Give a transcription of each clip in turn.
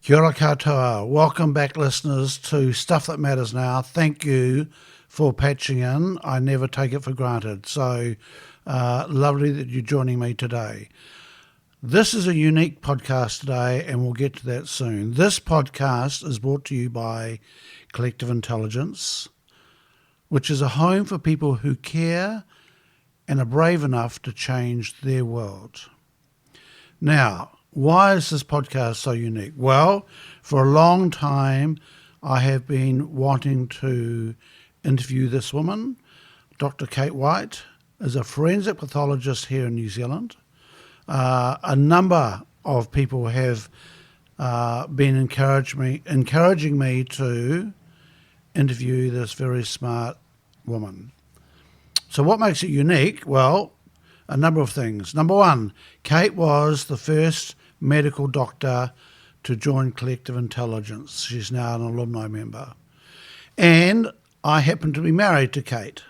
Kia ora katoa. Welcome back, listeners, to Stuff That Matters Now. Thank you for patching in. I never take it for granted. So lovely that you're joining me today. This is a unique podcast today, and we'll get to that soon. This podcast is brought to you by Collective Intelligence, which is a home for people who care and are brave enough to change their world. Now, why is this podcast so unique? Well, for a long time, I have been wanting to interview this woman. Dr. Kate White is a forensic pathologist here in New Zealand. A number of people have been encouraging me to interview this very smart woman. So what makes it unique? Well, a number of things. Number one, Kate was the first medical doctor to join Collective Intelligence. She's now an alumni member. And I happen to be married to Kate.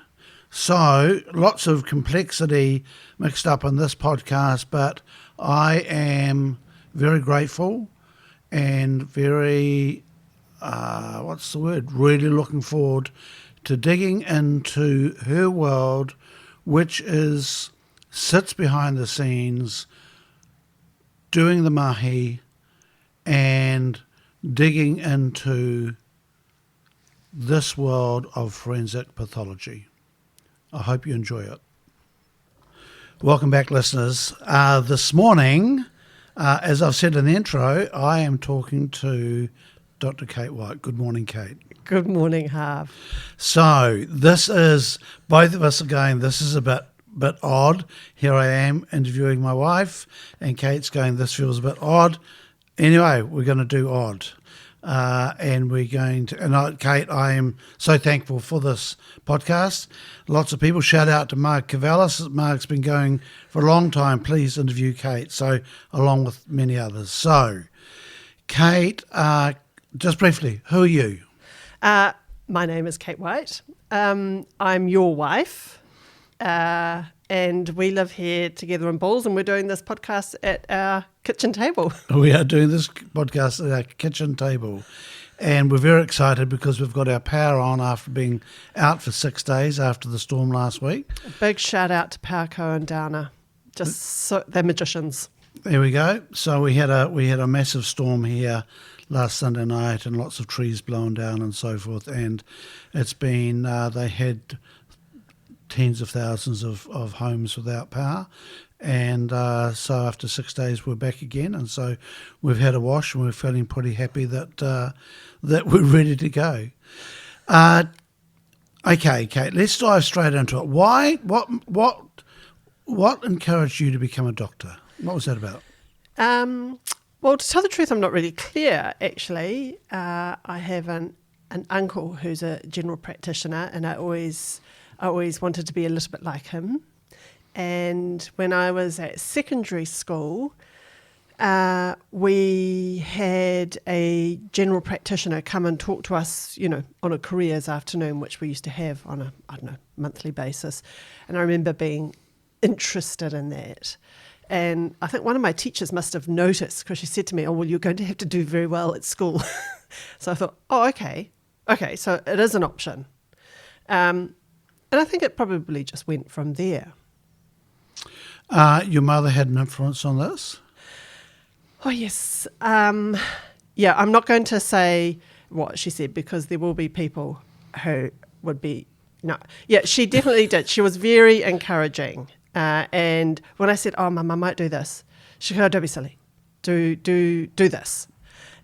So lots of complexity mixed up in this podcast, but I am very grateful and very, really looking forward to digging into her world, which sits behind the scenes, doing the mahi and digging into this world of forensic pathology. I hope you enjoy it. Welcome back, listeners. This morning, as I've said in the intro, I am talking to Dr. Kate White. Good morning, Kate. Good morning, Harv. So this is, both of us are going, this is a bit odd. Here I am interviewing my wife, and Kate's going, this feels a bit odd. Anyway, we're going to do odd. And we're going to, Kate, I am so thankful for this podcast. Lots of people, shout out to Mark Cavallis. Mark's been going for a long time. Please interview Kate. So, along with many others. So, Kate, just briefly, who are you? My name is Kate White. I'm your wife. And we live here together in Bulls, and we're doing this podcast at our kitchen table. We are doing this podcast at our kitchen table, and we're very excited because we've got our power on after being out for 6 days after the storm last week. A big shout out to Powerco and Downer, they're magicians. There we go. So we had a massive storm here last Sunday night, and lots of trees blown down and so forth, and it's been they had tens of thousands of homes without power, and so after 6 days we're back again, and so we've had a wash and we're feeling pretty happy that we're ready to go. Okay, Kate, let's dive straight into it. Why? What encouraged you to become a doctor? What was that about? Well, to tell the truth, I'm not really clear, actually. I have an uncle who's a general practitioner, and I always wanted to be a little bit like him. And when I was at secondary school, we had a general practitioner come and talk to us, on a careers afternoon, which we used to have on a, monthly basis. And I remember being interested in that. And I think one of my teachers must have noticed, because she said to me, "Oh, well, you're going to have to do very well at school." So I thought, oh, okay, so it is an option. And I think it probably just went from there. Your mother had an influence on this? Oh, yes. I'm not going to say what she said, because there will be people who would be, no. Yeah, she definitely did. She was very encouraging. And when I said, "Oh, Mum, I might do this," she said, "Oh, don't be silly. Do this."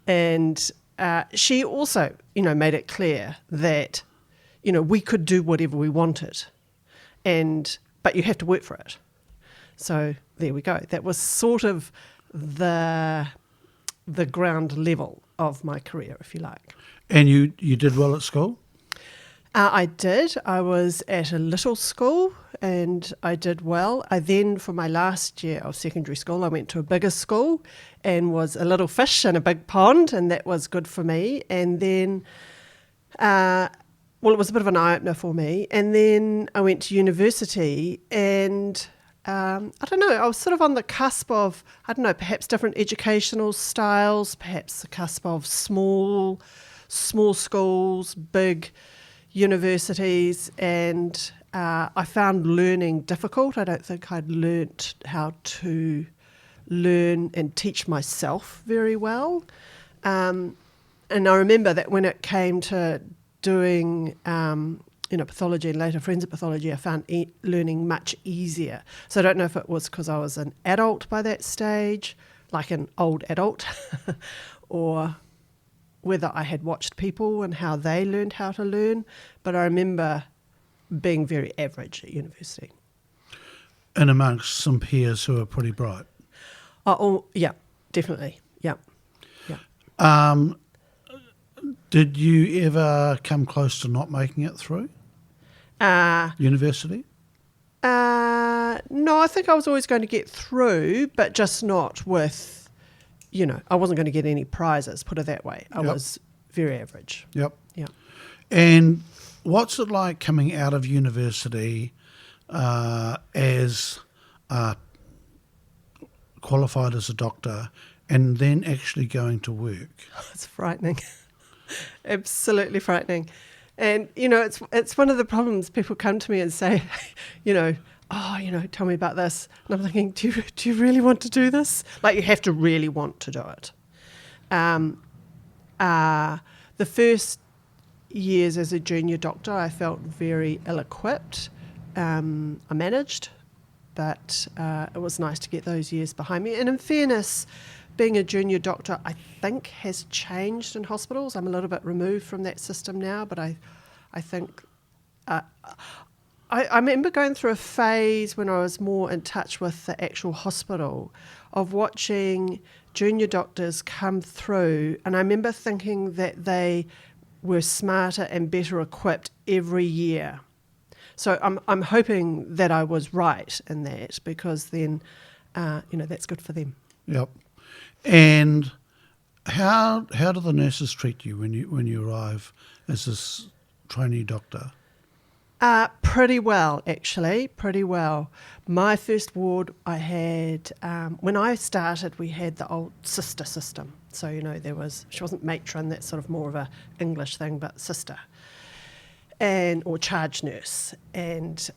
And she also, made it clear that, we could do whatever we wanted, but you have to work for it. So there we go. That was sort of the ground level of my career, if you like. And you did well at school? I did. I was at a little school and I did well. I then, for my last year of secondary school, I went to a bigger school and was a little fish in a big pond, and that was good for me. And then, it was a bit of an eye-opener for me. And then I went to university, and I don't know, I was sort of on the cusp of, I don't know, perhaps different educational styles, perhaps the cusp of small schools, big universities, and I found learning difficult. I don't think I'd learnt how to learn and teach myself very well. And I remember that when it came to doing pathology and later forensic pathology, I found learning much easier. So I don't know if it was because I was an adult by that stage, like an old adult, or whether I had watched people and how they learned how to learn. But I remember being very average at university. And amongst some peers who are pretty bright. Oh yeah, definitely, yeah. Did you ever come close to not making it through university? No, I think I was always going to get through, but just not with, I wasn't going to get any prizes, put it that way. I was very average. Yep. Yeah. And what's it like coming out of university as qualified as a doctor and then actually going to work? It's frightening. Absolutely frightening. And, it's one of the problems. People come to me and say, tell me about this. And I'm thinking, do you really want to do this? Like, you have to really want to do it. The first years as a junior doctor, I felt very ill-equipped. I managed, but it was nice to get those years behind me. And in fairness, being a junior doctor, I think, has changed in hospitals. I'm a little bit removed from that system now, but I think I remember going through a phase when I was more in touch with the actual hospital of watching junior doctors come through, and I remember thinking that they were smarter and better equipped every year. So I'm hoping that I was right in that, because then that's good for them. Yep. And how do the nurses treat you when you arrive as this trainee doctor? Pretty well, actually, pretty well. My first ward, I had, when I started, we had the old sister system. So, she wasn't matron, that's sort of more of a English thing, but sister, or charge nurse. And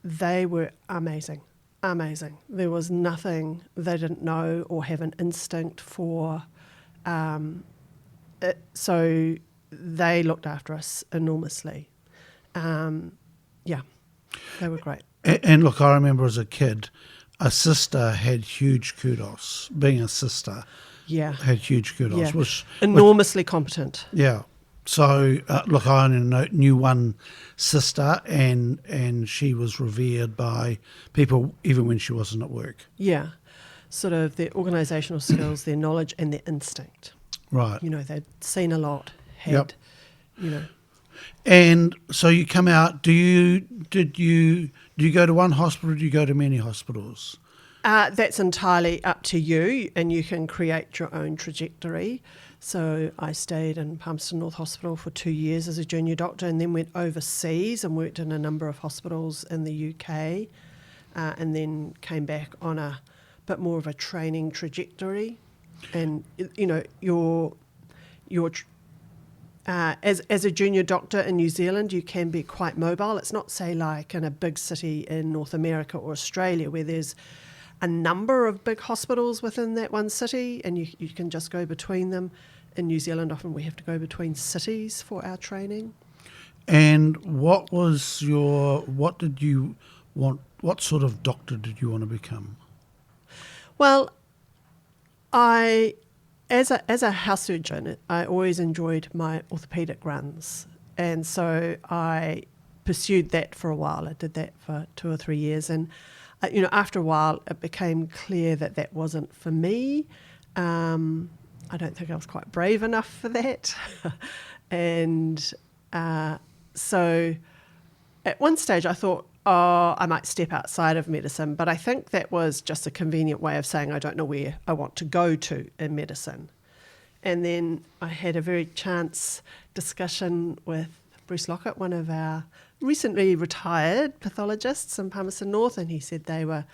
they were amazing. There was nothing they didn't know or have an instinct for. So they looked after us enormously. They were great. And look, I remember as a kid, a sister had huge kudos. Being a sister had huge kudos. Yeah. Enormously competent. Yeah. So, look, I only knew one sister, and she was revered by people even when she wasn't at work. Yeah. Sort of their organisational skills, their knowledge and their instinct. Right. They'd seen a lot, And so you come out, do you go to one hospital or do you go to many hospitals? That's entirely up to you, and you can create your own trajectory. So I stayed in Palmerston North Hospital for 2 years as a junior doctor, and then went overseas and worked in a number of hospitals in the UK, and then came back on a bit more of a training trajectory. And as a junior doctor in New Zealand, you can be quite mobile. It's not, say, like in a big city in North America or Australia, where there's a number of big hospitals within that one city, and you can just go between them. In New Zealand, often we have to go between cities for our training. And what did you want? What sort of doctor did you want to become? Well, as a house surgeon, I always enjoyed my orthopaedic runs, and so I pursued that for a while. I did that for 2 or 3 years, and after a while, it became clear that wasn't for me. I don't think I was quite brave enough for that. And so at one stage I thought, I might step outside of medicine, but I think that was just a convenient way of saying I don't know where I want to go to in medicine. And then I had a very chance discussion with Bruce Lockett, one of our recently retired pathologists in Palmerston North, and he said they were,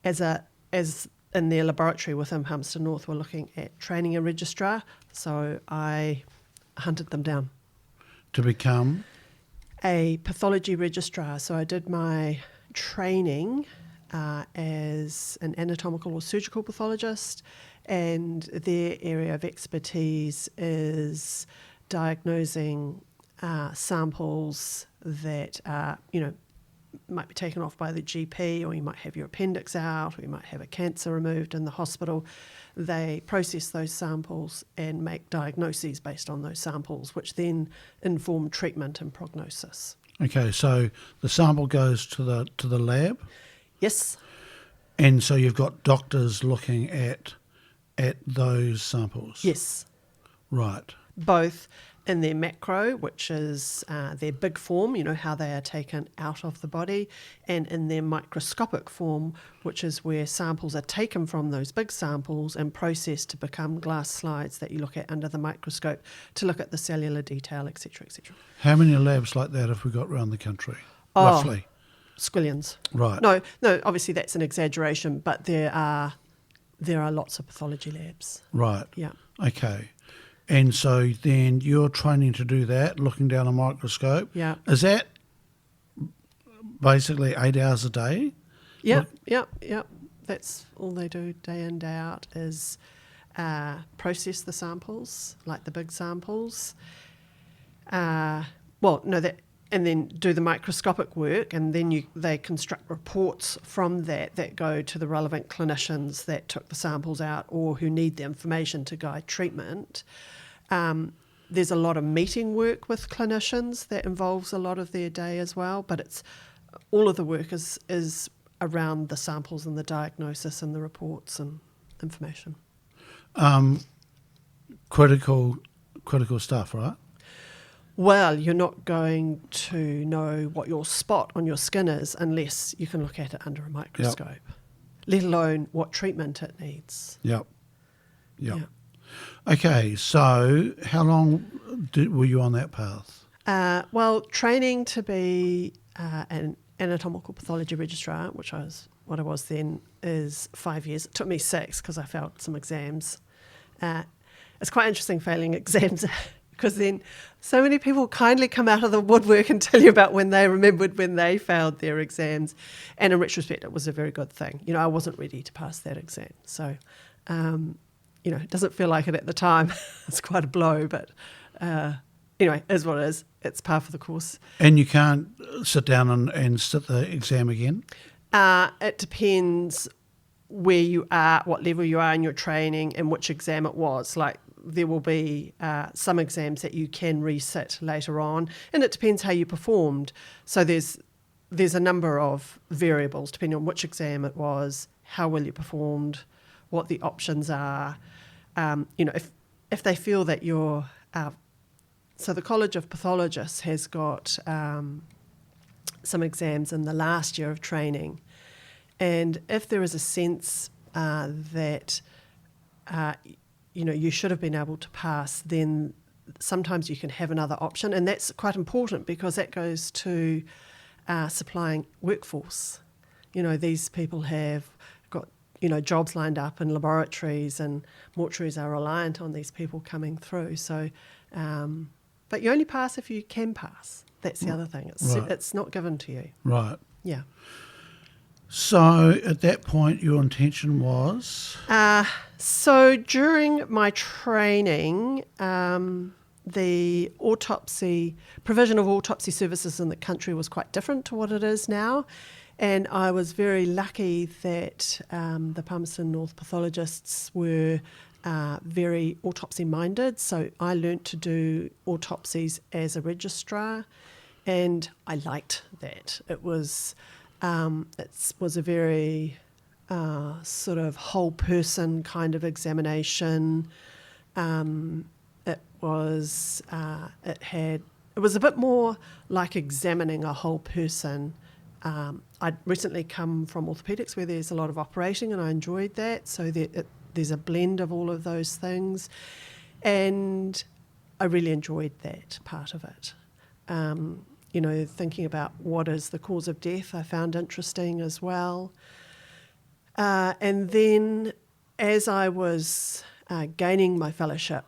as in their laboratory within Palmerston North, were looking at training a registrar. So I hunted them down. To become? A pathology registrar. So I did my training as an anatomical or surgical pathologist, and their area of expertise is diagnosing samples that are, might be taken off by the GP, or you might have your appendix out, or you might have a cancer removed in the hospital. They process those samples and make diagnoses based on those samples, which then inform treatment and prognosis. Okay, so the sample goes to the lab? Yes. And so you've got doctors looking at those samples? Yes. Right. Both in their macro, which is their big form, how they are taken out of the body, and in their microscopic form, which is where samples are taken from those big samples and processed to become glass slides that you look at under the microscope to look at the cellular detail, etc., etc. How many labs like that have we got around the country, roughly? Squillions. Right. No, obviously that's an exaggeration, but there are lots of pathology labs. Right. Yeah. Okay. And so then you're training to do that, looking down a microscope. Yeah. Is that basically 8 hours a day? Yep. That's all they do day in, day out is process the samples, like the big samples. And then do the microscopic work, and then they construct reports from that go to the relevant clinicians that took the samples out or who need the information to guide treatment. There's a lot of meeting work with clinicians that involves a lot of their day as well, but it's all of the work is around the samples and the diagnosis and the reports and information. Critical stuff, right? Well, you're not going to know what your spot on your skin is unless you can look at it under a microscope, let alone what treatment it needs. Yep. Okay, so how long were you on that path? Well, training to be an anatomical pathology registrar, which was what I was then, is 5 years. It took me 6 because I failed some exams. It's quite interesting failing exams because then so many people kindly come out of the woodwork and tell you about when they remembered when they failed their exams. And in retrospect, it was a very good thing. I wasn't ready to pass that exam. So, it doesn't feel like it at the time. It's quite a blow, but anyway, it is what it is. It's par for the course. And you can't sit down and sit the exam again? It depends where you are, what level you are in your training, and which exam it was. Like, there will be some exams that you can resit later on, and it depends how you performed. So there's a number of variables depending on which exam it was, how well you performed, what the options are. If they feel that you're... So the College of Pathologists has got some exams in the last year of training, and if there is a sense that you should have been able to pass, then sometimes you can have another option, and that's quite important because that goes to supplying workforce. These people have got jobs lined up in laboratories, and mortuaries are reliant on these people coming through. So, but you only pass if you can pass. That's the other thing. It's not given to you. Right. Yeah. So at that point, your intention was? So during my training, the provision of autopsy services in the country was quite different to what it is now. And I was very lucky that the Palmerston North pathologists were very autopsy-minded. So I learnt to do autopsies as a registrar, and I liked that. It was a very sort of whole person kind of examination. It was a bit more like examining a whole person. I'd recently come from orthopaedics where there's a lot of operating, and I enjoyed that. So there's a blend of all of those things, and I really enjoyed that part of it. thinking about what is the cause of death I found interesting as well. And then as I was gaining my fellowship,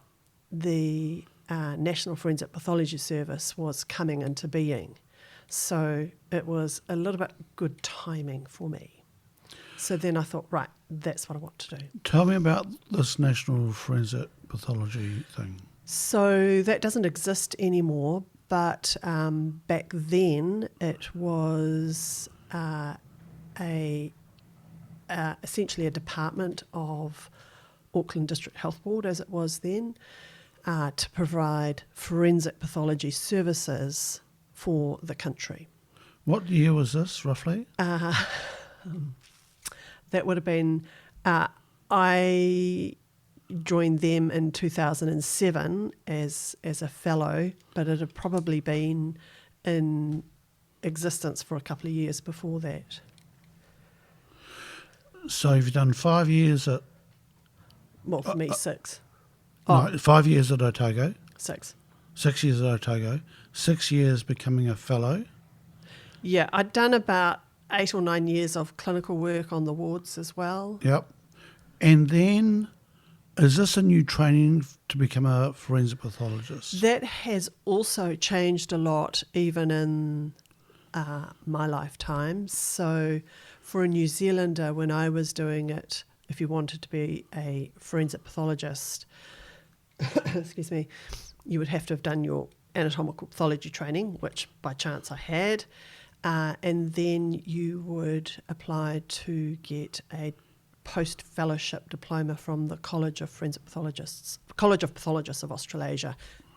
the National Forensic Pathology Service was coming into being. So it was a little bit good timing for me. So then I thought, right, that's what I want to do. Tell me about this National Forensic Pathology thing. So that doesn't exist anymore, but back then it was essentially a department of Auckland District Health Board, as it was then, to provide forensic pathology services for the country. What year was this, roughly? That would have been, I joined them in 2007 as a fellow, but it had probably been in existence for a couple of years before that. So you've done 5 years at... Well, for me, 6. No, 5 years at Otago. 6. 6 years at Otago. 6 years becoming a fellow. Yeah, I'd done about 8 or 9 years of clinical work on the wards as well. Yep. And then, is this a new training to become a forensic pathologist? That has also changed a lot, even in my lifetime. So for a New Zealander, when I was doing it, if you wanted to be a forensic pathologist, excuse me, you would have to have done your anatomical pathology training, which by chance I had, and then you would apply to get a post-fellowship diploma from the College of Pathologists of Australasia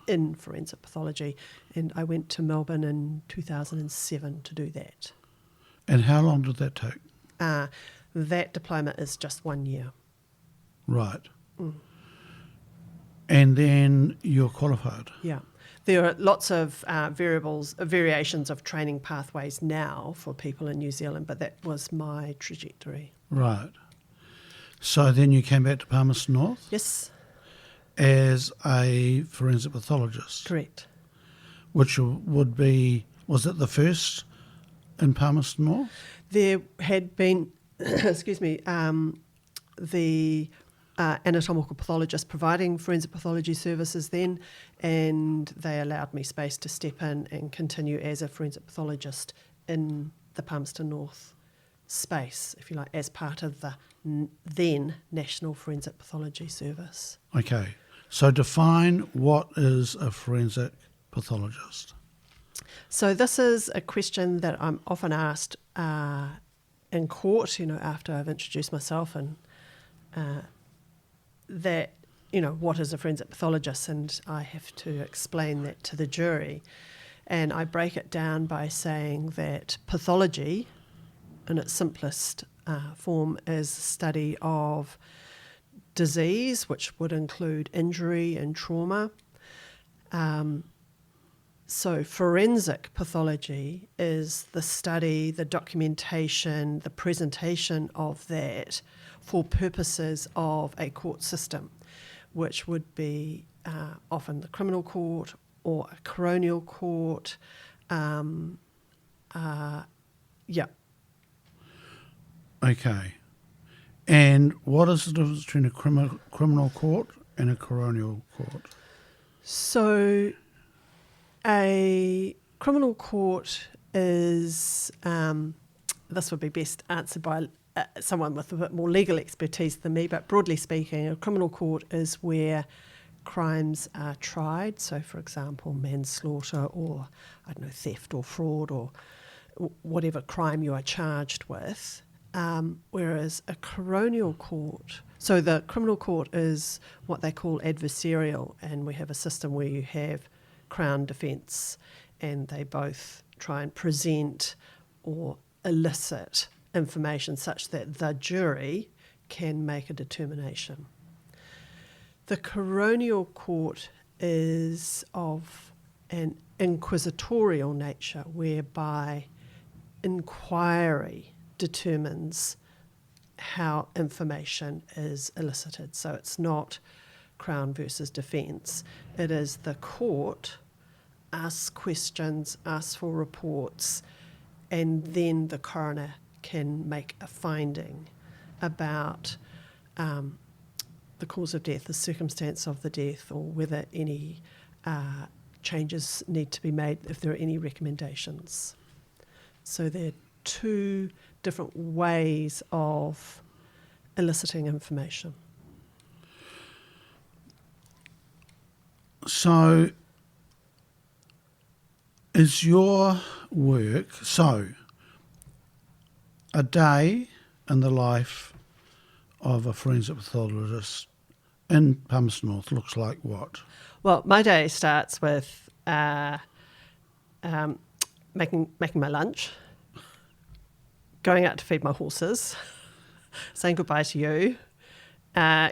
in forensic pathology, and I went to Melbourne in 2007 to do that. And how long did that take? That diploma is just 1 year. Right. And then you're qualified. Yeah. There are lots of variations of training pathways now for people in New Zealand, but that was my trajectory. Right. So then you came back to Palmerston North? Yes. As a forensic pathologist? Correct. Which would be, was it the first in Palmerston North? There had been, excuse me, the anatomical pathologist providing forensic pathology services then, and they allowed me space to step in and continue as a forensic pathologist in the Palmerston North space, if you like, as part of the then National Forensic Pathology Service. Okay, so define what is a forensic pathologist. So this is a question that I'm often asked in court, after I've introduced myself, and that, what is a forensic pathologist? And I have to explain that to the jury. And I break it down by saying that pathology, in its simplest form, is the study of disease, which would include injury and trauma. So forensic pathology is the study, the documentation, the presentation of that for purposes of a court system, which would be often the criminal court or a coronial court. Yeah. Okay. And what is the difference between a criminal court and a coronial court? So a criminal court is, this would be best answered by someone with a bit more legal expertise than me, but broadly speaking, a criminal court is where crimes are tried. So, for example, manslaughter or, theft or fraud or whatever crime you are charged with. Whereas a coronial court, so the criminal court is what they call adversarial, and we have a system where you have Crown defence, and they both try and present or elicit information such that the jury can make a determination. The coronial court is of an inquisitorial nature, whereby inquiry determines how information is elicited. So it's not Crown versus defence. It is the court ask questions, ask for reports, and then the coroner can make a finding about the cause of death, the circumstance of the death, or whether any changes need to be made, if there are any recommendations. So there are two different ways of eliciting information. So is your work, a day in the life of a forensic pathologist in Palmerston North looks like what? Well, my day starts with making my lunch, going out to feed my horses, saying goodbye to you,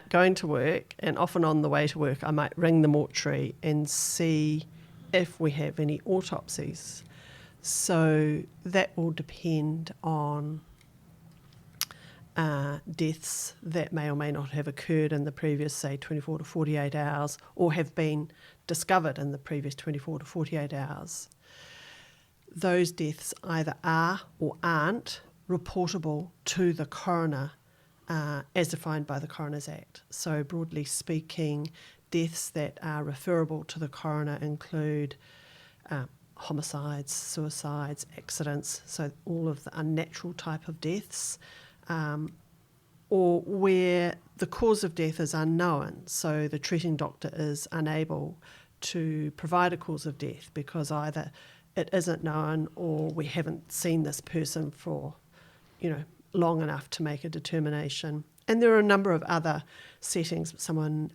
going to work, and often on the way to work I might ring the mortuary and see if we have any autopsies. So that will depend on deaths that may or may not have occurred in the previous, say, 24 to 48 hours, or have been discovered in the previous 24 to 48 hours. Those deaths either are or aren't reportable to the coroner as defined by the Coroner's Act. So broadly speaking, deaths that are referable to the coroner include homicides, suicides, accidents, so all of the unnatural type of deaths, or where the cause of death is unknown, so the treating doctor is unable to provide a cause of death because either it isn't known or we haven't seen this person for, long enough to make a determination. And there are a number of other settings, someone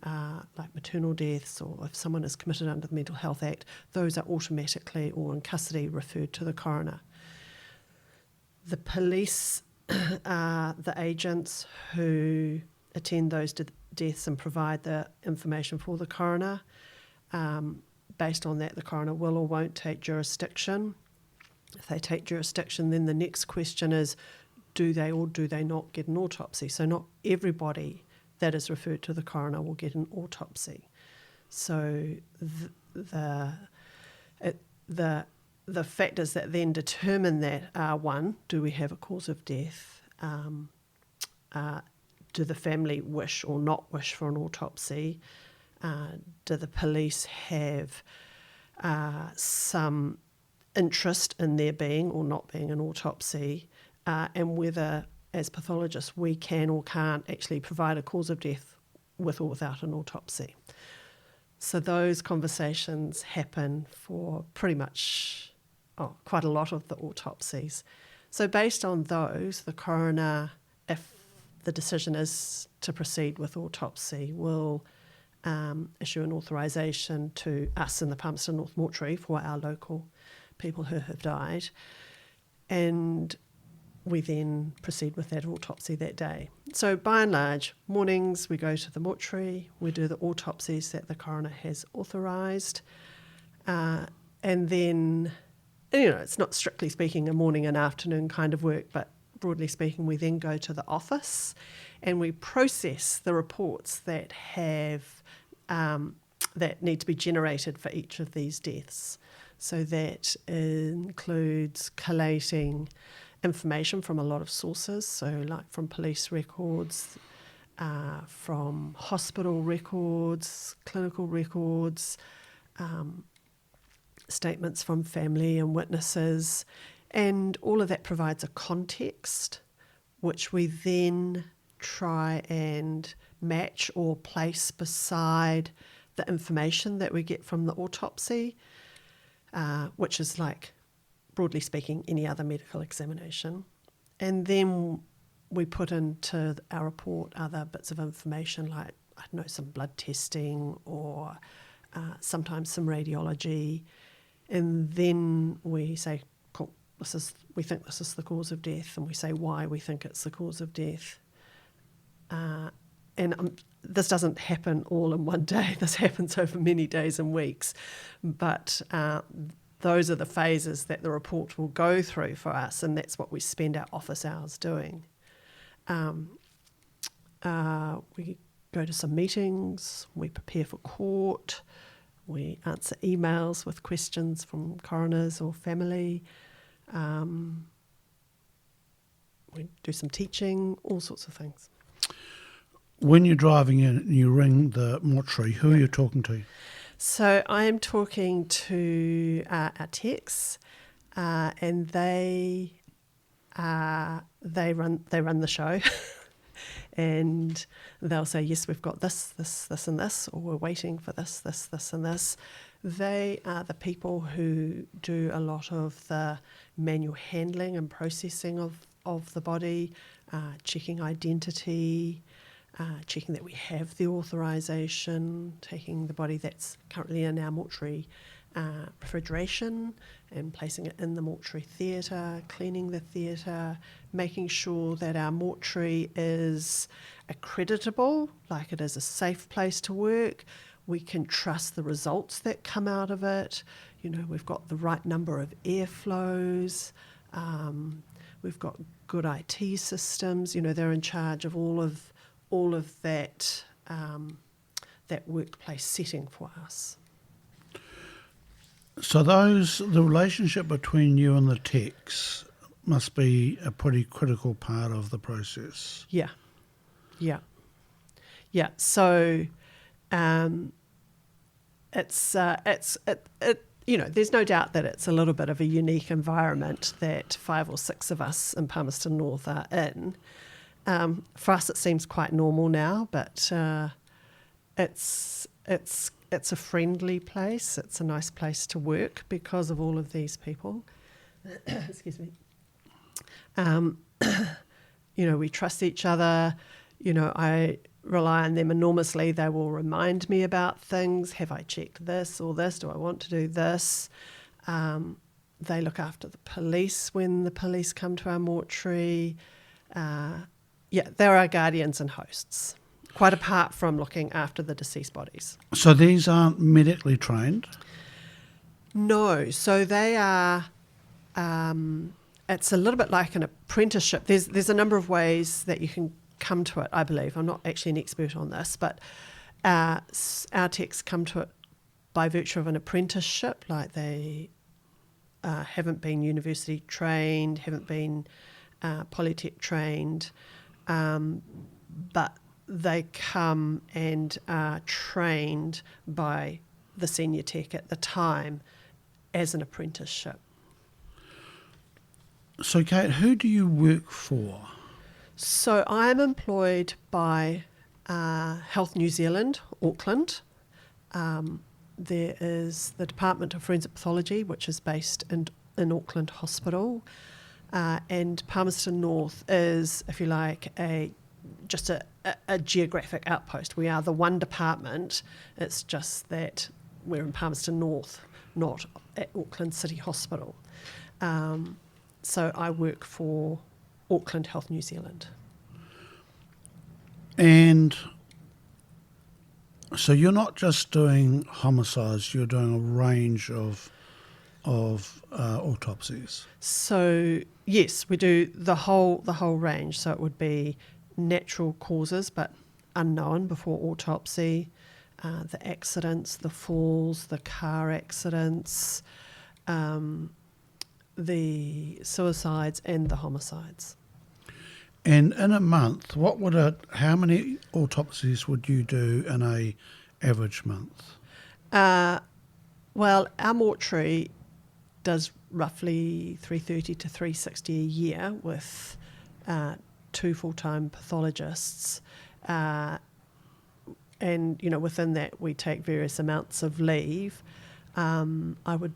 like maternal deaths, or if someone is committed under the Mental Health Act, those are automatically or in custody referred to the coroner. The police are the agents who attend those deaths and provide the information for the coroner. Based on that, the coroner will or won't take jurisdiction. If they take jurisdiction, then the next question is, do they or do they not get an autopsy? So not everybody that is referred to the coroner will get an autopsy. So the factors that then determine that are, one, do we have a cause of death? Do the family wish or not wish for an autopsy? Do the police have some interest in there being or not being an autopsy? And whether, as pathologists, we can or can't actually provide a cause of death with or without an autopsy. So those conversations happen for pretty much quite a lot of the autopsies. So based on those, the coroner, if the decision is to proceed with autopsy, will issue an authorisation to us in the Palmerston North Mortuary for our local people who have died, and we then proceed with that autopsy that day. So by and large, mornings we go to the mortuary, we do the autopsies that the coroner has authorised, and then, it's not strictly speaking a morning and afternoon kind of work, but broadly speaking, we then go to the office and we process the reports that have that need to be generated for each of these deaths. So that includes collating information from a lot of sources, so like from police records, from hospital records, clinical records, statements from family and witnesses, and all of that provides a context which we then try and match or place beside the information that we get from the autopsy, which is like, broadly speaking, any other medical examination. And then we put into our report other bits of information like, some blood testing or sometimes some radiology. And then we say, cool, we think this is the cause of death, and we say why we think it's the cause of death. And this doesn't happen all in one day. This happens over many days and weeks. But those are the phases that the report will go through for us, and that's what we spend our office hours doing. We go to some meetings, we prepare for court, We answer emails with questions from coroners or family. We do some teaching, all sorts of things. When you're driving in and you ring the mortuary, who are you talking to? So I am talking to our techs, and they run the show, and they'll say, yes, we've got this, and this, or we're waiting for this, and this. They are the people who do a lot of the manual handling and processing of the body, checking identity, checking that we have the authorisation, taking the body that's currently in our mortuary refrigeration and placing it in the mortuary theatre, cleaning the theatre, making sure that our mortuary is accreditable, like it is a safe place to work. We can trust the results that come out of it. You know, we've got the right number of airflows. We've got good IT systems. You know, they're in charge of all of that that workplace setting for us. So the relationship between you and the techs must be a pretty critical part of the process. Yeah. So it you know, there's no doubt that it's a little bit of a unique environment that 5 or 6 of us in Palmerston North are in. For us, it seems quite normal now, but it's a friendly place. It's a nice place to work because of all of these people. Excuse me. You know, we trust each other. You know, I rely on them enormously. They will remind me about things. Have I checked this or this? Do I want to do this? They look after the police when the police come to our mortuary. They're our guardians and hosts, quite apart from looking after the deceased bodies. So these aren't medically trained? No, so they are, it's a little bit like an apprenticeship. There's a number of ways that you can come to it, I believe. I'm not actually an expert on this, but our techs come to it by virtue of an apprenticeship, like they haven't been university trained, haven't been Polytech trained, but they come and are trained by the senior tech at the time as an apprenticeship. So, Kate, who do you work for? So I'm employed by Health New Zealand, Auckland. There is the Department of Forensic Pathology, which is based in Auckland Hospital. And Palmerston North is, if you like, just a geographic outpost. We are the one department. It's just that we're in Palmerston North, not at Auckland City Hospital. So I work for Auckland Health New Zealand. And so you're not just doing homicides, you're doing a range of autopsies. So yes, we do the whole range. So it would be natural causes but unknown before autopsy, the accidents, the falls, the car accidents, the suicides and the homicides. And in a month, how many autopsies would you do in a average month? Well, our mortuary does roughly 330 to 360 a year with 2 full-time pathologists. And, you know, within that we take various amounts of leave. I would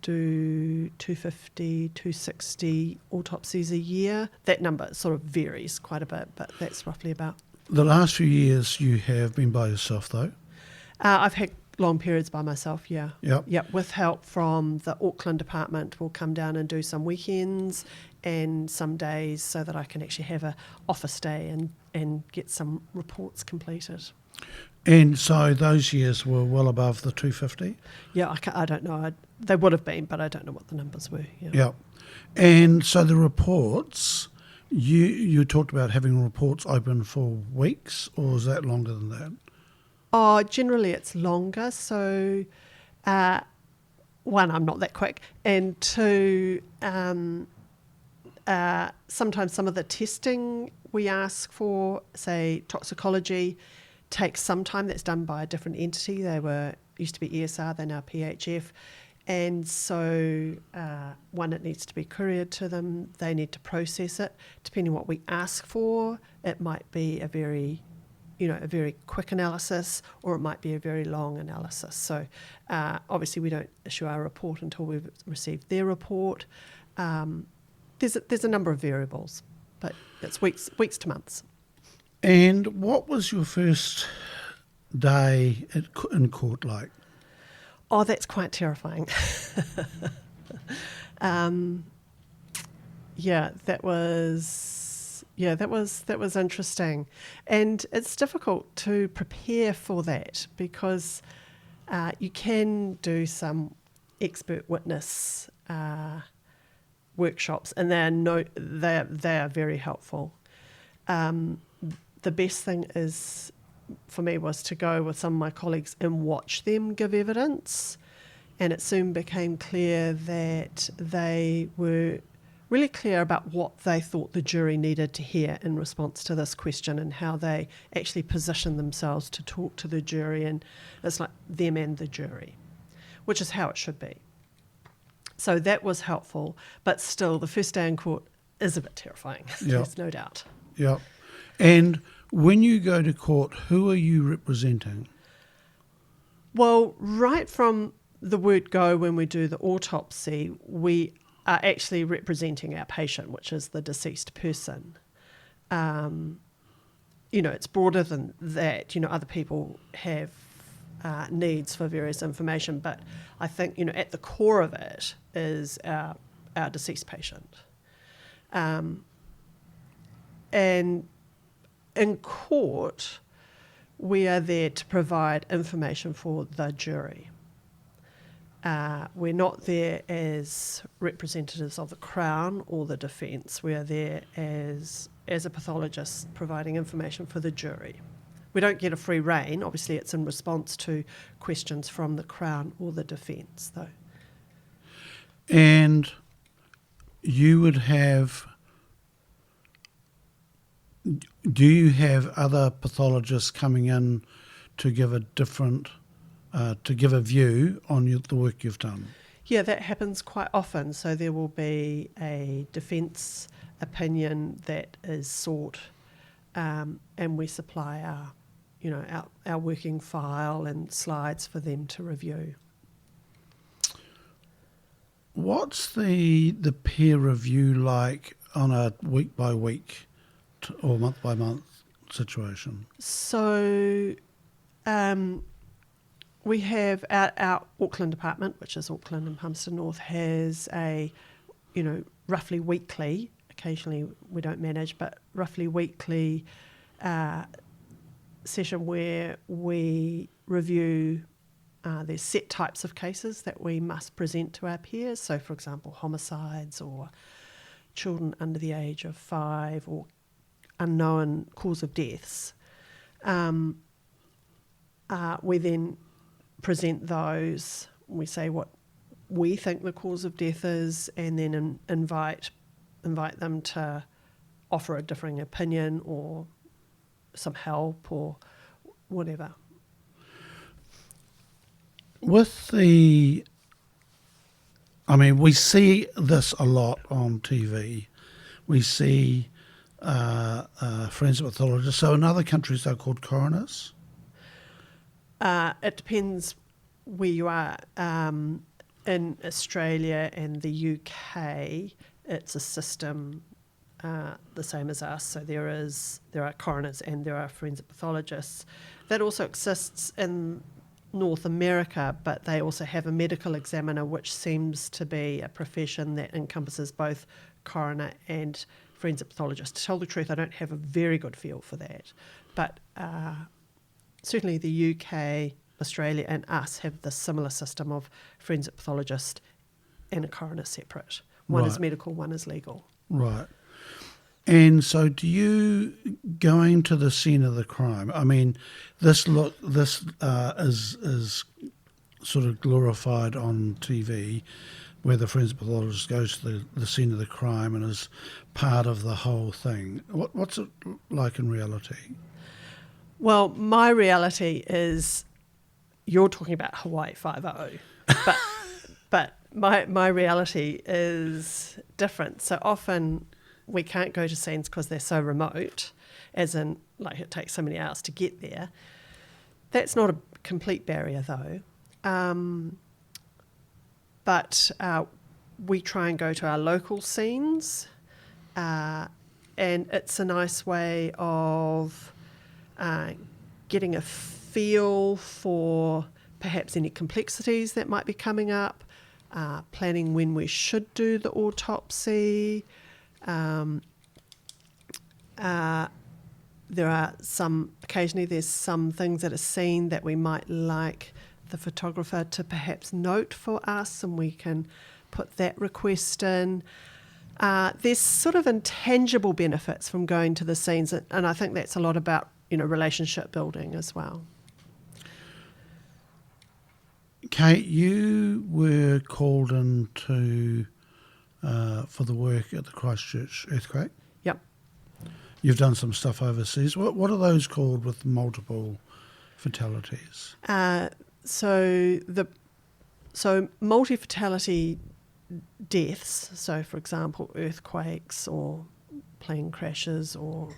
do 250, 260 autopsies a year. That number sort of varies quite a bit, but that's roughly about. The last few years you have been by yourself, though? I've had long periods by myself, yeah. Yep. With help from the Auckland department. We'll come down and do some weekends and some days so that I can actually have an office day and get some reports completed. And so those years were well above the 250? Yeah, I don't know. They would have been, but I don't know what the numbers were. Yeah. And so the reports, you talked about having reports open for weeks, or is that longer than that? Oh, generally it's longer. So, one, I'm not that quick, and two, sometimes some of the testing we ask for, say toxicology, takes some time. That's done by a different entity. Used to be ESR, they're now PHF. And so, one, it needs to be couriered to them. They need to process it. Depending on what we ask for, it might be a very quick analysis, or it might be a very long analysis. So, obviously, we don't issue our report until we've received their report. There's a number of variables, but it's weeks to months. And what was your first day in court like? Oh, that's quite terrifying. That was interesting, and it's difficult to prepare for that because you can do some expert witness workshops, and they are very helpful. The best thing for me was to go with some of my colleagues and watch them give evidence, and it soon became clear that they were really clear about what they thought the jury needed to hear in response to this question, and how they actually position themselves to talk to the jury, and it's like them and the jury, which is how it should be. So that was helpful, but still the first day in court is a bit terrifying. Yep. There's no doubt. Yeah. And when you go to court, who are you representing? Well, right from the word go, when we do the autopsy, we are actually representing our patient, which is the deceased person. It's broader than that. Other people have needs for various information, but I think, at the core of it is our deceased patient. And in court, we are there to provide information for the jury. We're not there as representatives of the Crown or the defence. We are there as a pathologist providing information for the jury. We don't get a free rein. Obviously, it's in response to questions from the Crown or the defence, though. And you would have... Do you have other pathologists coming in to give a view on the work you've done? Yeah, that happens quite often. So there will be a defence opinion that is sought, and we supply our working file and slides for them to review. What's the peer review like on a week by week or month by month situation? So we have our Auckland department, which is Auckland and Palmerston North, has a roughly weekly, occasionally we don't manage, but roughly weekly session where we review there's set types of cases that we must present to our peers. So, for example, homicides or children under the age of 5 or unknown cause of deaths. We then present those. We say what we think the cause of death is, and then invite them to offer a differing opinion or some help or whatever. We see this a lot on TV. We see forensic pathologists. So in other countries they're called coroners? It depends where you are. In Australia and the UK, it's a system the same as us. So there are coroners and there are forensic pathologists. That also exists in North America, but they also have a medical examiner, which seems to be a profession that encompasses both coroner and forensic pathologist. To tell the truth, I don't have a very good feel for that. But certainly the UK, Australia and us have the similar system of forensic pathologist and a coroner separate. One is medical, one is legal. Right. And so, do you going to the scene of the crime? I mean, this is sort of glorified on TV, where the forensic pathologist goes to the scene of the crime and is part of the whole thing. What's it like in reality? Well, my reality is you're talking about Hawaii 5.0, but but my reality is different. So often we can't go to scenes because they're so remote, as in like it takes so many hours to get there. That's not a complete barrier though. But we try and go to our local scenes, and it's a nice way of getting a feel for perhaps any complexities that might be coming up, planning when we should do the autopsy. Occasionally there's some things that are seen that we might like the photographer to perhaps note for us, and we can put that request in. There's sort of intangible benefits from going to the scenes, and I think that's a lot about, relationship building as well. Kate, you were called in for the work at the Christchurch earthquake. Yep. You've done some stuff overseas. What are those called with multiple fatalities? So multi-fatality deaths, so for example earthquakes or plane crashes, or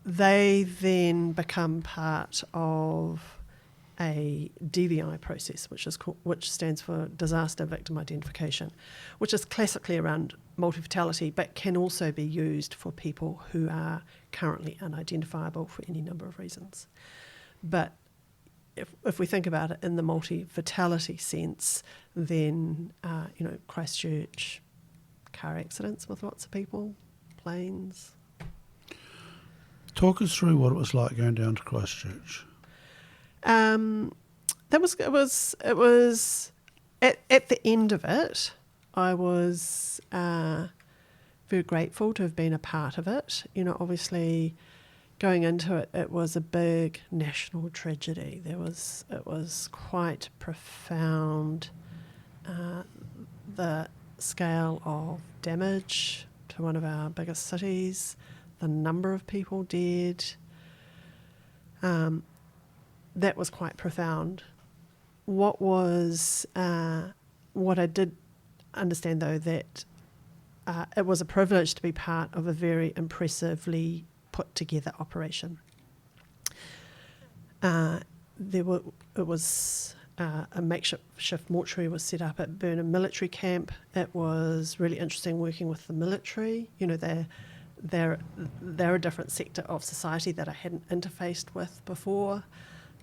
they then become part of a DVI process, which stands for Disaster Victim Identification, which is classically around multi-fatality, but can also be used for people who are currently unidentifiable for any number of reasons. But if we think about it in the multi-fatality sense, then Christchurch, car accidents with lots of people, planes. Talk us through what it was like going down to Christchurch. It was at the end of it, I was very grateful to have been a part of it. Obviously going into it, it was a big national tragedy. It was quite profound, the scale of damage to one of our biggest cities, the number of people dead. That was quite profound. What I did understand though, that it was a privilege to be part of a very impressively put together operation. A makeshift mortuary was set up at Burnham Military Camp. It was really interesting working with the military. They're a different sector of society that I hadn't interfaced with before.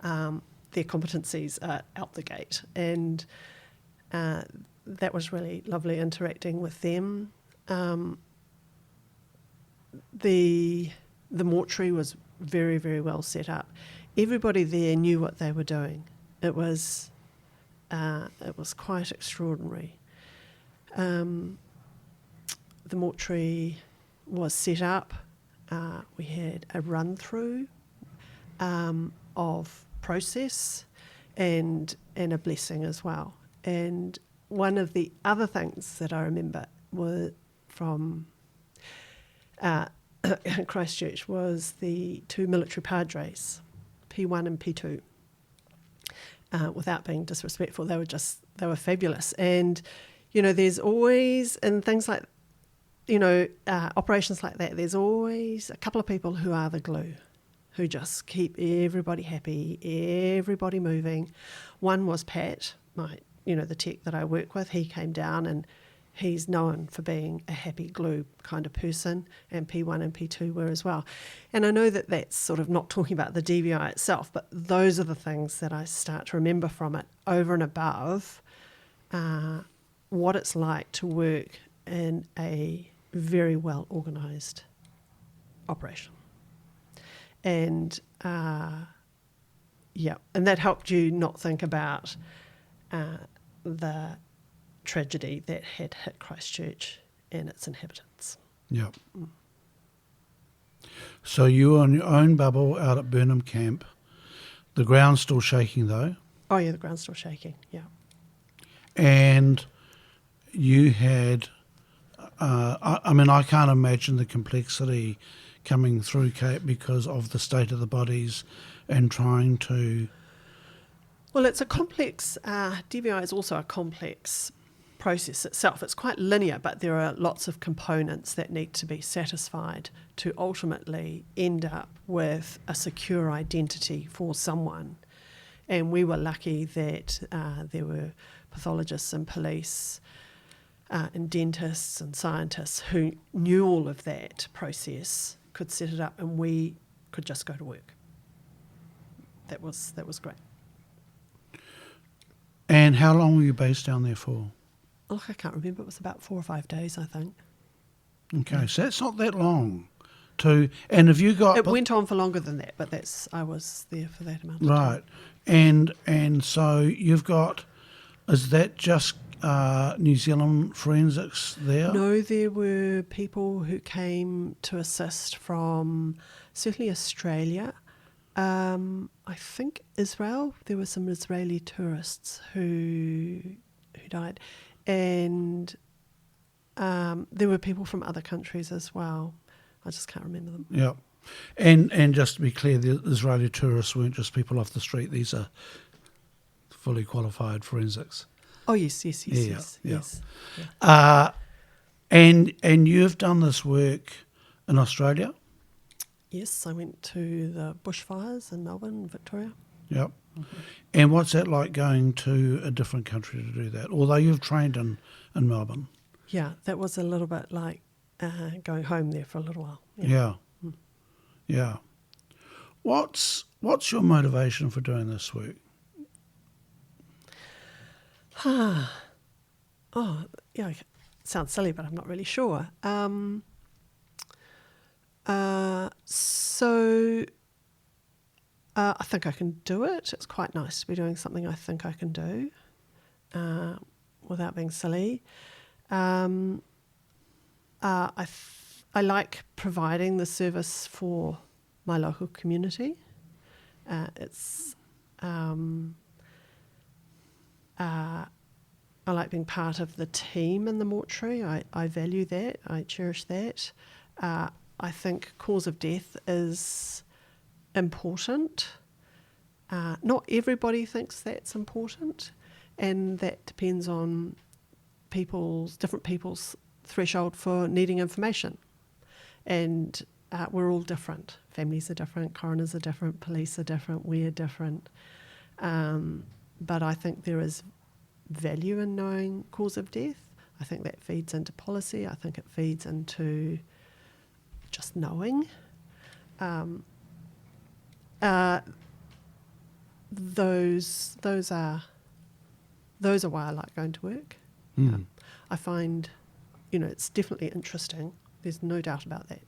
Their competencies are out the gate, and that was really lovely interacting with them. The mortuary was very, very well set up. Everybody there knew what they were doing. It was quite extraordinary. The mortuary was set up. We had a run through of process and a blessing as well. And one of the other things that I remember were from Christchurch was the two military padres, P1 and P2. Without being disrespectful, they were fabulous. And there's always, in things like operations like that, there's always a couple of people who are the glue, who just keep everybody happy, everybody moving. One was Pat, the tech that I work with. He came down and he's known for being a happy glue kind of person, and P1 and P2 were as well. And I know that that's sort of not talking about the DVI itself, but those are the things that I start to remember from it, over and above what it's like to work in a very well organised operation. And and that helped you not think about the tragedy that had hit Christchurch and its inhabitants. Yep. So you were on your own bubble out at Burnham Camp. The ground's still shaking though. Oh yeah, the ground's still shaking, yeah. And you had, I mean, I can't imagine the complexity coming through, Kate, because of the state of the bodies and trying to... Well, it's a complex, DVI is also a complex process itself. It's quite linear, but there are lots of components that need to be satisfied to ultimately end up with a secure identity for someone. And we were lucky that there were pathologists and police and dentists and scientists who knew all of that process, could set it up, and we could just go to work. That was great. And how long were you based down there for? Oh, I can't remember. It was about 4 or 5 days, I think. Okay, so that's not that long. And have you got... It went on for longer than that, but I was there for that amount of time. Right. And so you've got... Is that just New Zealand forensics there? No, there were people who came to assist from certainly Australia. I think Israel. There were some Israeli tourists who died, and there were people from other countries as well. I just can't remember them. Yeah, and just to be clear, the Israeli tourists weren't just people off the street. These are fully qualified forensics. Oh yes. Yeah. And you've done this work in Australia? Yes, I went to the bushfires in Melbourne, Victoria. Yep. Mm-hmm. And what's that like going to a different country to do that? Although you've trained in Melbourne. Yeah, that was a little bit like going home there for a little while. Yeah. Yeah. What's your motivation for doing this work? Oh, yeah, it sounds silly, but I'm not really sure. I think I can do it. It's quite nice to be doing something I think I can do without being silly. I like providing the service for my local community. I like being part of the team in the mortuary. I value that. I cherish that. I think cause of death is important. Not everybody thinks that's important, and that depends on different people's threshold for needing information. And we're all different. Families are different, coroners are different, police are different, we're different. But I think there is value in knowing cause of death. I think that feeds into policy. I think it feeds into just knowing. Those are why I like going to work. I find, it's definitely interesting. There's no doubt about that.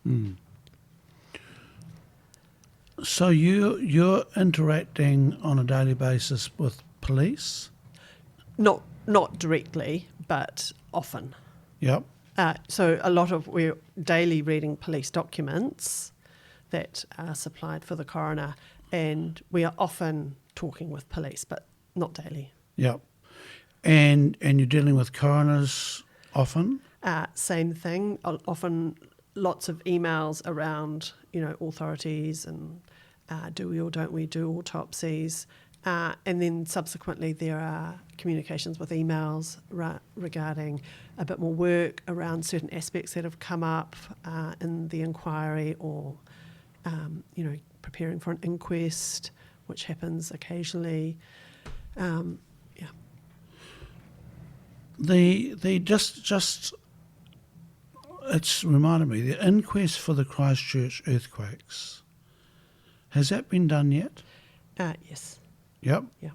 Mm. So you're interacting on a daily basis with police? Not directly, but often. Yep. So a lot of we're daily reading police documents that are supplied for the coroner, and we are often talking with police, but not daily. Yep. And you're dealing with coroners often? Same thing. Often lots of emails around, authorities and do we or don't we do autopsies. And then subsequently there are communications with emails regarding a bit more work around certain aspects that have come up in the inquiry, or, preparing for an inquest, which happens occasionally. It's reminded me, the inquest for the Christchurch earthquakes, has that been done yet? Yes. Yep. Yeah.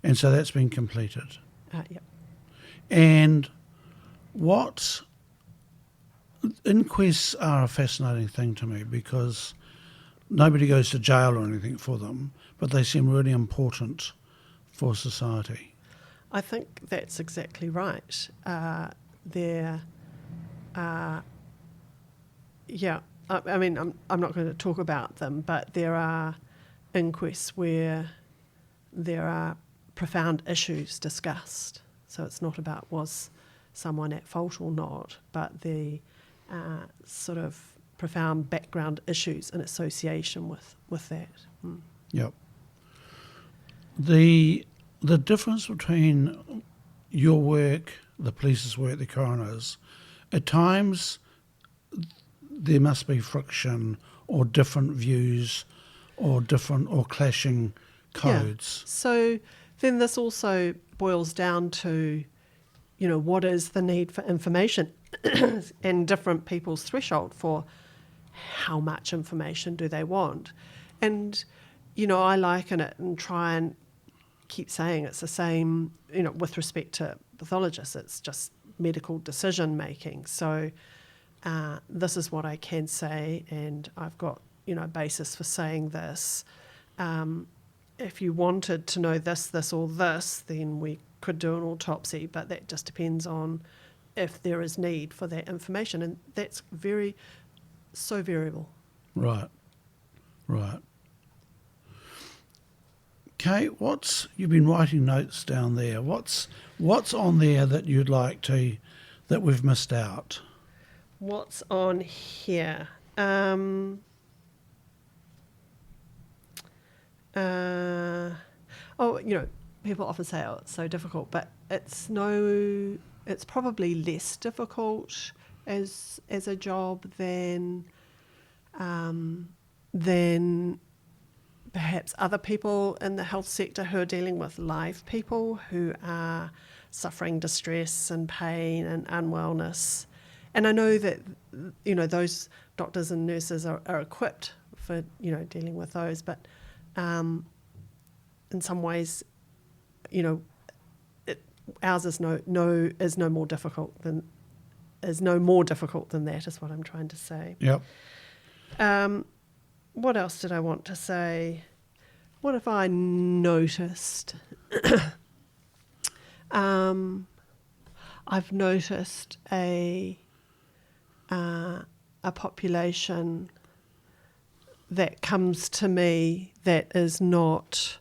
And so that's been completed. Yep. And inquests are a fascinating thing to me, because nobody goes to jail or anything for them, but they seem really important for society. I think that's exactly right. I mean, I'm not going to talk about them, but there are inquests where there are profound issues discussed. So it's not about was someone at fault or not, but the sort of profound background issues in association with that. Mm. Yep. The difference between your work, the police's work, the coroner's, at times there must be friction or different views or clashing codes. Yeah. So then this also boils down to, what is the need for information and different people's threshold for how much information do they want. And, I liken it and try and keep saying it's the same, with respect to pathologists, it's just medical decision making. So this is what I can say, and I've got, a basis for saying this. If you wanted to know this, or this, then we could do an autopsy, but that just depends on if there is need for that information, and that's so variable. Right. Kate, you've been writing notes down there. What's on there that you'd like that we've missed out? What's on here? People often say, "Oh, it's so difficult," but it's probably less difficult as a job than perhaps other people in the health sector who are dealing with live people who are suffering distress and pain and unwellness. And I know that, those doctors and nurses are equipped for, dealing with those, but in some ways, ours is no more difficult than that, is what I'm trying to say. Yep. What else did I want to say? What have I noticed? I've noticed a population that comes to me that is not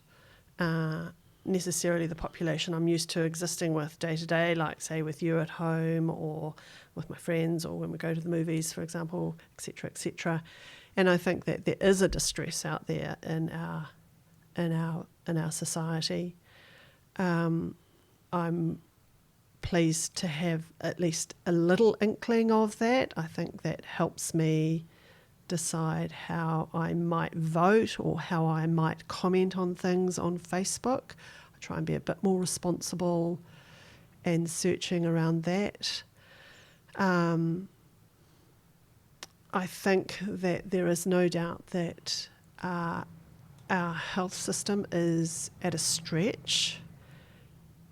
necessarily the population I'm used to existing with day to day, like say with you at home or with my friends or when we go to the movies, for example, etc., etc. And I think that there is a distress out there in our society. I'm pleased to have at least a little inkling of that. I think that helps me decide how I might vote or how I might comment on things on Facebook. I try and be a bit more responsible and searching around that. I think that there is no doubt that our health system is at a stretch,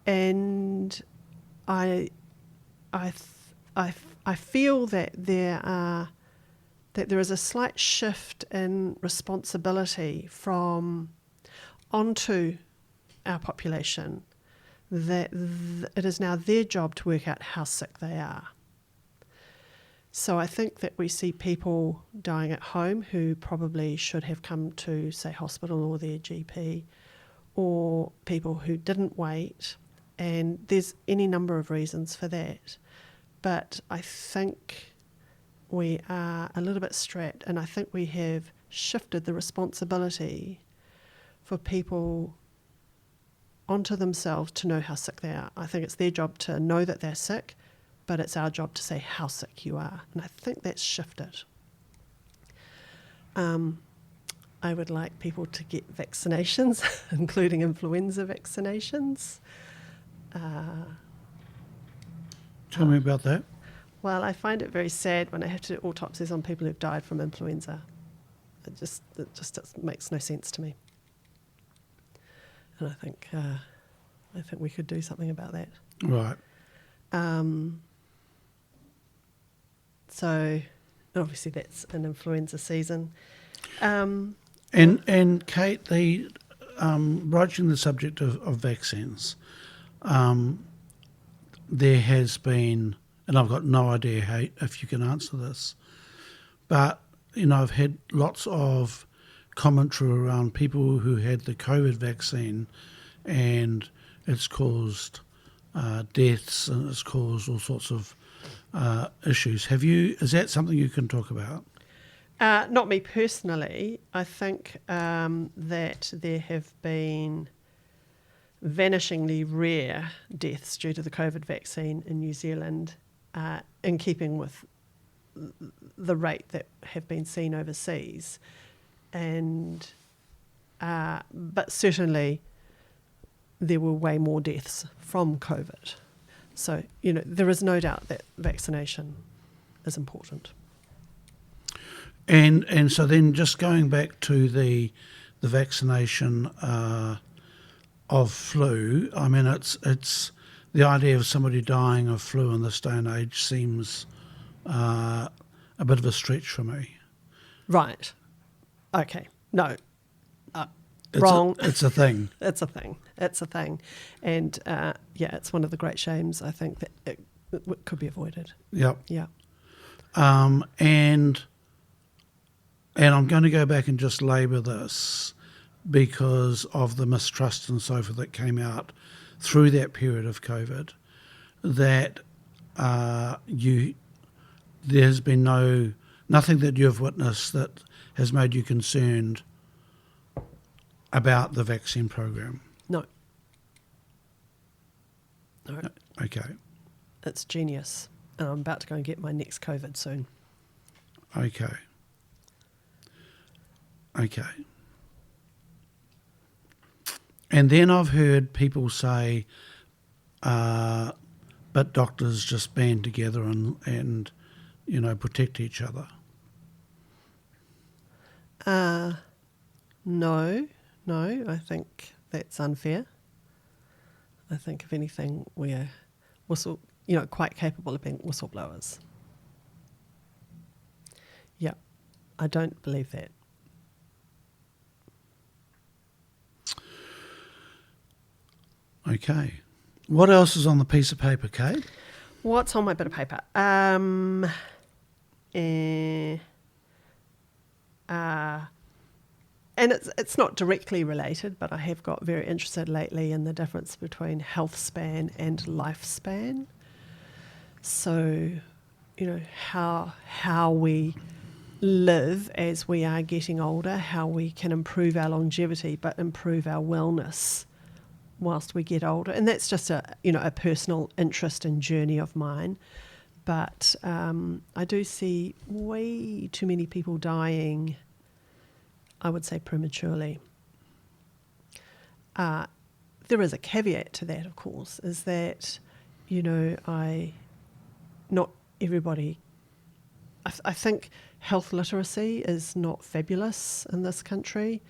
and I feel that there is a slight shift in responsibility onto our population, that it is now their job to work out how sick they are. So I think that we see people dying at home who probably should have come to, say, hospital or their GP, or people who didn't wait, and there's any number of reasons for that. But I think we are a little bit strapped, and I think we have shifted the responsibility for people onto themselves to know how sick they are. I think it's their job to know that they're sick, but it's our job to say how sick you are. And I think that's shifted. I would like people to get vaccinations, including influenza vaccinations. Tell me about that. Well, I find it very sad when I have to do autopsies on people who've died from influenza. It just makes no sense to me. And I think we could do something about that. Right. So obviously that's an influenza season. And Kate, broaching the subject of vaccines, there has been and I've got no idea if you can answer this, but I've had lots of commentary around people who had the COVID vaccine, and it's caused deaths and it's caused all sorts of issues. Is that something you can talk about? Not me personally. I think that there have been vanishingly rare deaths due to the COVID vaccine in New Zealand, in keeping with the rate that have been seen overseas. And but certainly there were way more deaths from COVID. So, there is no doubt that vaccination is important. And so then just going back to the vaccination of flu, I mean, it's the idea of somebody dying of flu in this day and age seems a bit of a stretch for me. Right. Okay. No. Wrong. It's a thing. It's a thing. It's a thing. And it's one of the great shames, I think, that it could be avoided. Yep. Yeah. And I'm going to go back and just labour this because of the mistrust and so forth that came out through that period of COVID, that there has been nothing that you've witnessed that has made you concerned about the vaccine program. No. No. Okay. It's genius. And I'm about to go and get my next COVID soon. Okay. And then I've heard people say, but doctors just band together and protect each other. No, I think that's unfair. I think, if anything, we're quite capable of being whistleblowers. Yeah, I don't believe that. Okay. What else is on the piece of paper, Kate? What's on my bit of paper? And it's not directly related, but I have got very interested lately in the difference between health span and lifespan. So, how we live as we are getting older, how we can improve our longevity, but improve our wellness whilst we get older. And that's just a personal interest and journey of mine. But I do see way too many people dying, I would say, prematurely. There is a caveat to that, of course, is that, not everybody, I think health literacy is not fabulous in this country,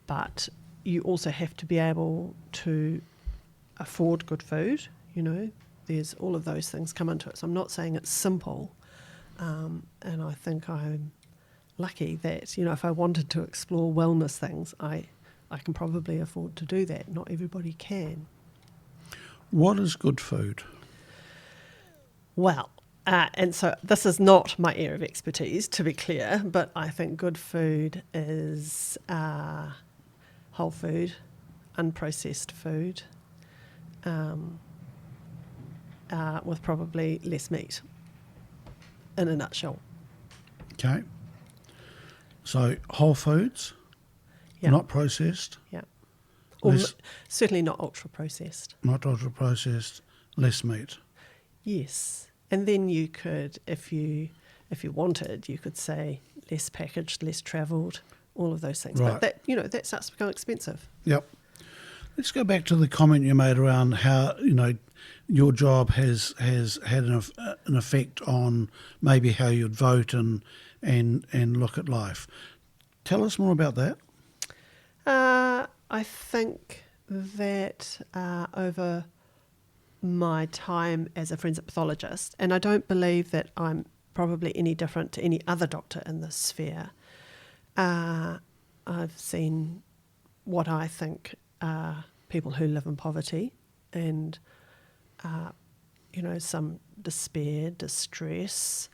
but you also have to be able to afford good food, There's all of those things come into it. So I'm not saying it's simple, and I think I'm lucky that, if I wanted to explore wellness things, I can probably afford to do that. Not everybody can. What is good food? Well, and so this is not my area of expertise, to be clear, but I think good food is whole food, unprocessed food, with probably less meat, in a nutshell. Okay. So whole foods, not processed. Yeah. Or certainly not ultra-processed. Not ultra-processed, less meat. Yes. And then you could, if you wanted, you could say less packaged, less travelled, all of those things. Right. But that starts to become expensive. Yep. Let's go back to the comment you made around how, your job has had an effect on maybe how you'd vote and look at life. Tell us more about that. I think that over my time as a forensic pathologist, and I don't believe that I'm probably any different to any other doctor in this sphere, I've seen what I think are people who live in poverty, and some despair, distress,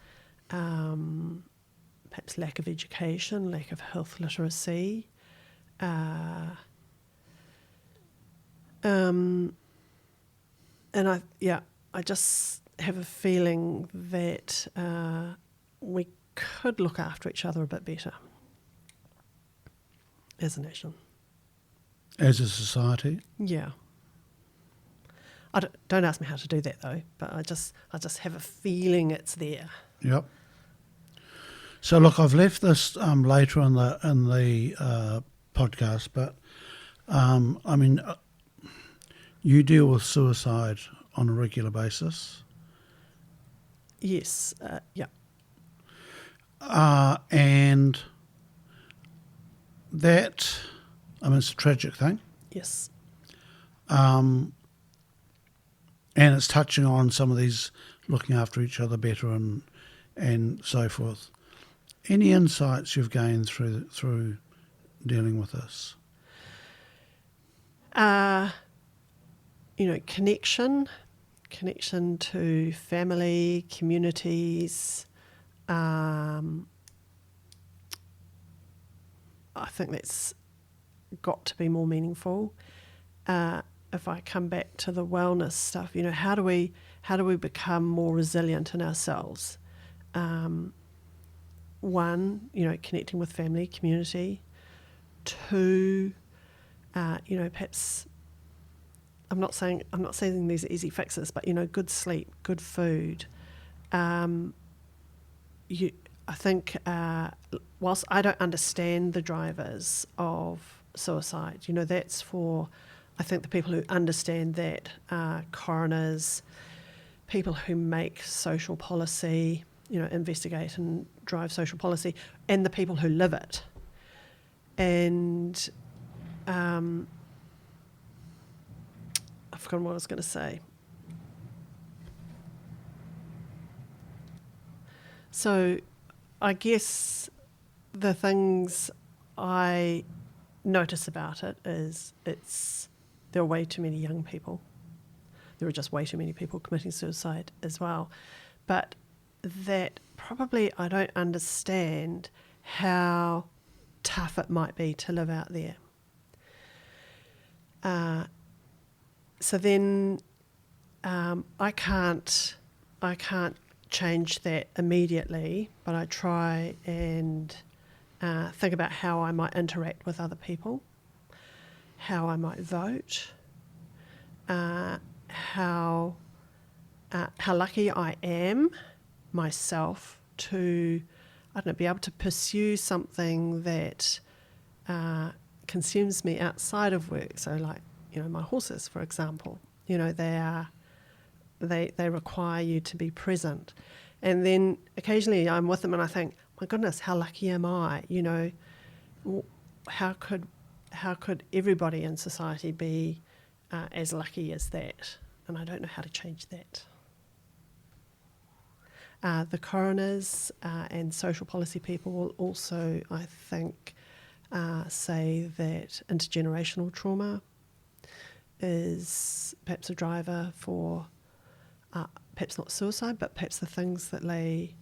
perhaps lack of education, lack of health literacy. And I just have a feeling that we could look after each other a bit better as a nation. As a society? Yeah. Don't ask me how to do that though, but I just have a feeling it's there. Yep. So look, I've left this later in the podcast, but you deal with suicide on a regular basis. Yes. Yeah. And that, it's a tragic thing. Yes. And it's touching on some of these looking after each other better and so forth. Any insights you've gained through dealing with this? Connection to family, communities. I think that's got to be more meaningful. If I come back to the wellness stuff, how do we become more resilient in ourselves? One, connecting with family, community. Two, perhaps I'm not saying these are easy fixes, but good sleep, good food. I think whilst I don't understand the drivers of suicide, that's for, I think, the people who understand that, coroners, people who make social policy, investigate and drive social policy, and the people who live it. And I've forgotten what I was going to say. So I guess the things I notice about it is there are way too many young people. There are just way too many people committing suicide as well. But that probably I don't understand how tough it might be to live out there. So then I can't change that immediately, but I try and think about how I might interact with other people, how I might vote, how lucky I am myself to, be able to pursue something that consumes me outside of work. So like, my horses, for example, they require you to be present. And then occasionally I'm with them and I think, my goodness, how lucky am I? How could everybody in society be as lucky as that? And I don't know how to change that. The coroners and social policy people will also, I think, say that intergenerational trauma is perhaps a driver for perhaps not suicide, but perhaps the things that lay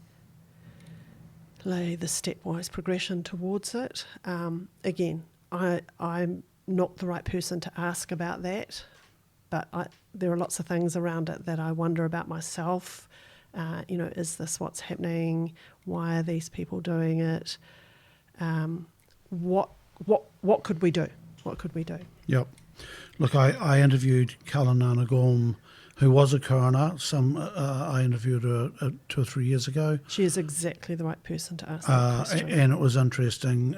the stepwise progression towards it. Again, I'm not the right person to ask about that, but there are lots of things around it that I wonder about myself. Is this what's happening? Why are these people doing it? What could we do? What could we do? Yep. Look, I interviewed Kalanana Gorm, who was a coroner. I interviewed her 2 or 3 years ago. She is exactly the right person to ask that question. And it was interesting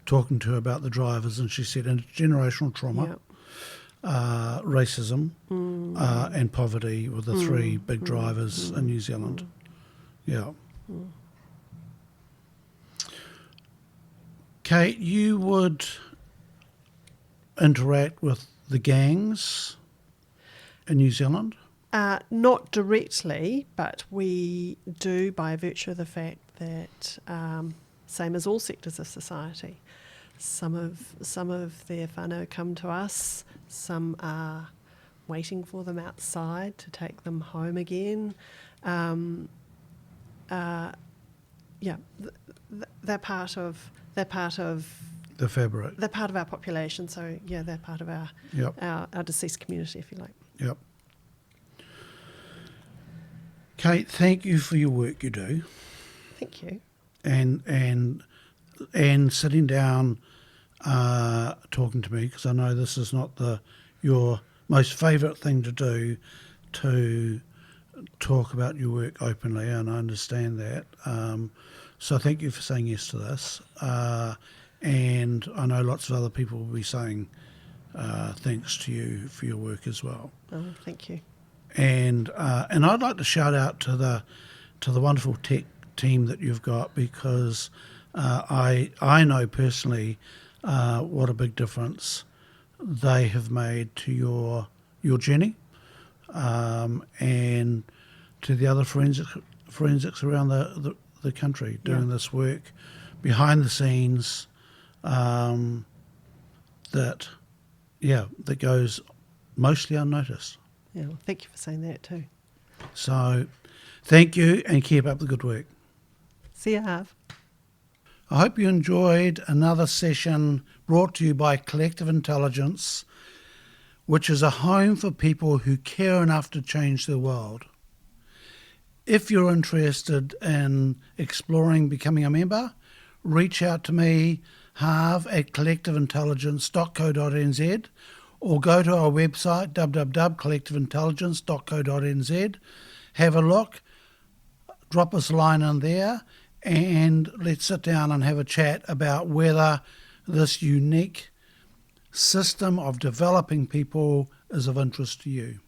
talking to her about the drivers, and she said intergenerational trauma, Yep. Racism, and poverty were the three big drivers in New Zealand. Yeah. Kate, you would interact with the gangs in New Zealand? Not directly, but we do by virtue of the fact that, same as all sectors of society, some of their whānau come to us, some are waiting for them outside to take them home again. They're part of the fabric. They're part of our population. So yeah, they're part of our deceased community, if you like. Yep. Kate, thank you for your work you do. Thank you. And sitting down, talking to me, because I know this is not your most favourite thing to do, to talk about your work openly, and I understand that. So thank you for saying yes to this. And I know lots of other people will be saying thanks to you for your work as well. Oh, thank you. And I'd like to shout out to the wonderful tech team that you've got, because I know personally what a big difference they have made to your journey, and to the other forensics around the country doing this work behind the scenes, that goes mostly unnoticed. Yeah, well, thank you for saying that too. So thank you, and keep up the good work. See you, Harv. I hope you enjoyed another session brought to you by Collective Intelligence, which is a home for people who care enough to change the world. If you're interested in exploring becoming a member, reach out to me, Harv, at collectiveintelligence.co.nz, or go to our website, www.collectiveintelligence.co.nz. Have a look, drop us a line in there, and let's sit down and have a chat about whether this unique system of developing people is of interest to you.